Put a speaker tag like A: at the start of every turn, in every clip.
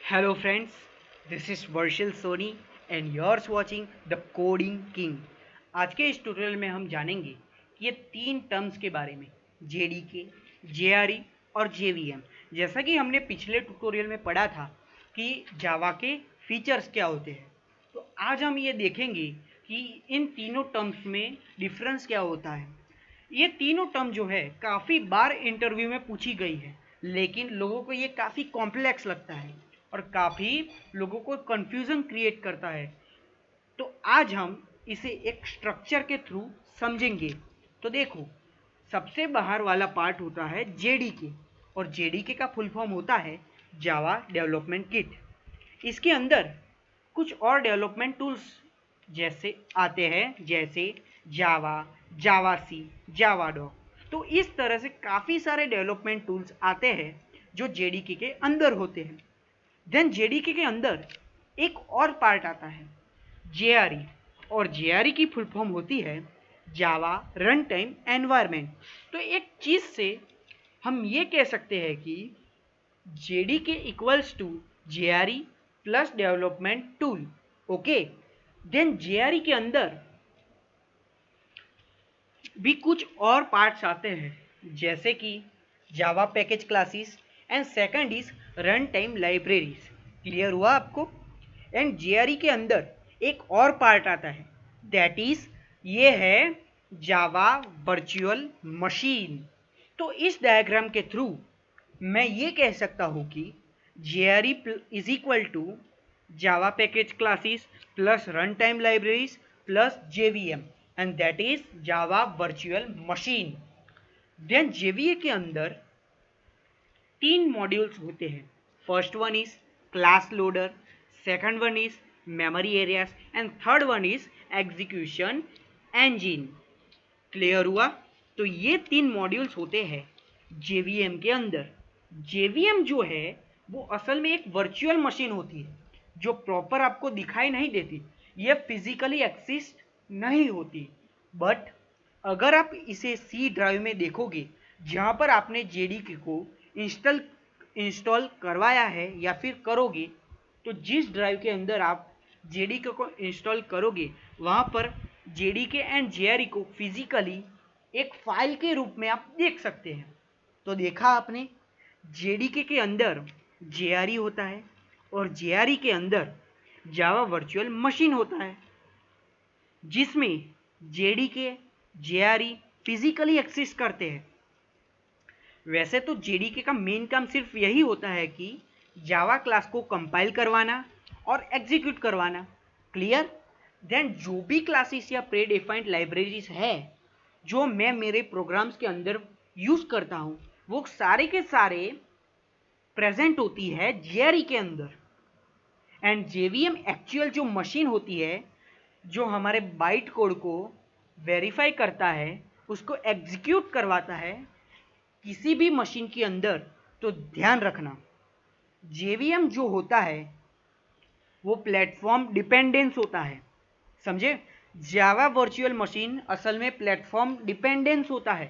A: Hello friends, this is Varshil Soni and you're watching The Coding King। आज के इस tutorial में हम जानेंगे कि ये तीन टर्म्स के बारे में, जेडीके, जेआरई और जेवीएम। जैसा कि हमने पिछले ट्यूटोरियल में पढ़ा था कि जावा के फीचर्स क्या होते हैं, तो आज हम ये देखेंगे कि इन तीनों टर्म्स में डिफरेंस क्या होता है। ये तीनों टर्म जो है काफ़ी बार इंटरव्यू में पूछी गई है, लेकिन लोगों को ये काफ़ी कॉम्प्लेक्स लगता है और काफ़ी लोगों को कंफ्यूजन क्रिएट करता है। तो आज हम इसे एक स्ट्रक्चर के थ्रू समझेंगे। तो देखो, सबसे बाहर वाला पार्ट होता है जेडीके, और जेडीके का फुल फॉर्म होता है जावा डेवलपमेंट किट। इसके अंदर कुछ और डेवलपमेंट टूल्स जैसे आते हैं, जैसे जावा, जावासी, जावाडॉक। तो इस तरह से काफ़ी सारे डेवलपमेंट टूल्स आते हैं जो जेडीके के अंदर होते हैं। देन जेडीके के अंदर एक और पार्ट आता है जेआरई, और जेआरई की फुल फॉर्म होती है जावा रन टाइम एनवायरनमेंट। तो एक चीज़ से हम ये कह सकते हैं कि JDK equals to JRE plus development tool. Okay, then JRE के अंदर भी कुछ और पार्ट्स आते हैं, जैसे कि जावा package classes and second is run time libraries. Clear हुआ आपको? एंड जेआरई के अंदर एक और पार्ट आता है, दैट इज ये है जावा वर्चुअल मशीन। तो इस डायग्राम के थ्रू मैं ये कह सकता हूँ कि JRE is equal to Java package classes plus run time libraries plus JVM, and that is Java virtual machine. Then JVM के अंदर तीन मॉड्यूल्स होते हैं। First one is class loader, second one is memory areas and third one is execution engine. Clear हुआ? तो ये तीन modules होते हैं जेवीएम के अंदर। जेवीएम जो है वो असल में एक वर्चुअल मशीन होती है जो प्रॉपर आपको दिखाई नहीं देती, ये फिजिकली एक्सिस्ट नहीं होती। बट अगर आप इसे सी ड्राइव में देखोगे, जहाँ पर आपने जेडीके को इंस्टॉल करवाया है या फिर करोगे, तो जिस ड्राइव के अंदर आप जेडीके को इंस्टॉल करोगे वहाँ पर जेडीके एंड जेआरई को फिजिकली एक फाइल के रूप में आप देख सकते हैं। तो देखा आपने, जेडीके के अंदर जेआरई होता है और जेआरई के अंदर जावा वर्चुअल मशीन होता है, जिसमें जेडीके जेआरई फिजिकली एक्सिस्ट करते हैं। वैसे तो जेडीके का मेन काम सिर्फ यही होता है कि जावा क्लास को कंपाइल करवाना और एग्जीक्यूट करवाना। क्लियर? देन जो भी क्लासेस या प्री डिफाइंड लाइब्रेरीज है जो मैं मेरे प्रोग्राम्स के अंदर यूज करता हूँ, वो सारे के सारे प्रेजेंट होती है जेआरई के अंदर। एंड जेवीएम एक्चुअल जो मशीन होती है, जो हमारे बाइट कोड को वेरीफाई करता है, उसको एग्जीक्यूट करवाता है किसी भी मशीन के अंदर। तो ध्यान रखना, जेवीएम जो होता है वो प्लेटफॉर्म डिपेंडेंस होता है। समझे? जावा वर्चुअल मशीन असल में प्लेटफॉर्म डिपेंडेंस होता है।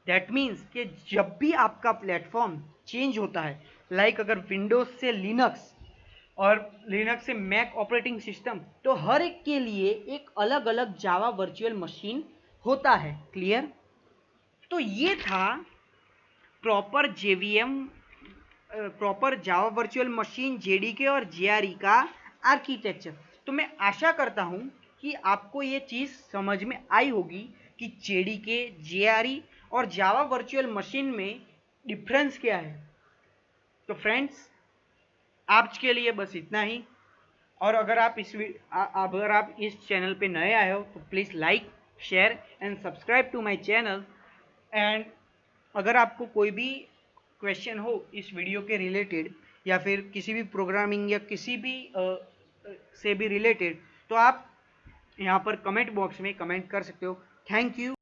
A: दैट मीन्स कि जब भी आपका प्लेटफॉर्म चेंज होता है, लाइक अगर विंडोज से लिनक्स और लिनक्स से मैक ऑपरेटिंग सिस्टम, तो हर एक के लिए एक अलग अलग जावा वर्चुअल मशीन होता है। क्लियर? तो ये था प्रॉपर जेवीएम, प्रॉपर जावा वर्चुअल मशीन, जेडीके और जेआरई का आर्किटेक्चर। तो मैं आशा करता हूँ कि आपको ये चीज़ समझ में आई होगी कि जेडीके, जेआरई और जावा वर्चुअल मशीन में डिफरेंस क्या है। तो फ्रेंड्स, आज के लिए बस इतना ही। और अगर आप इस चैनल पे नए आए हो तो please like, share and subscribe to my channel. And अगर आपको कोई भी क्वेश्चन हो इस वीडियो के रिलेटेड, या फिर किसी भी प्रोग्रामिंग या किसी भी से भी रिलेटेड, तो आप यहाँ पर कमेंट बॉक्स में कमेंट कर सकते हो। Thank you.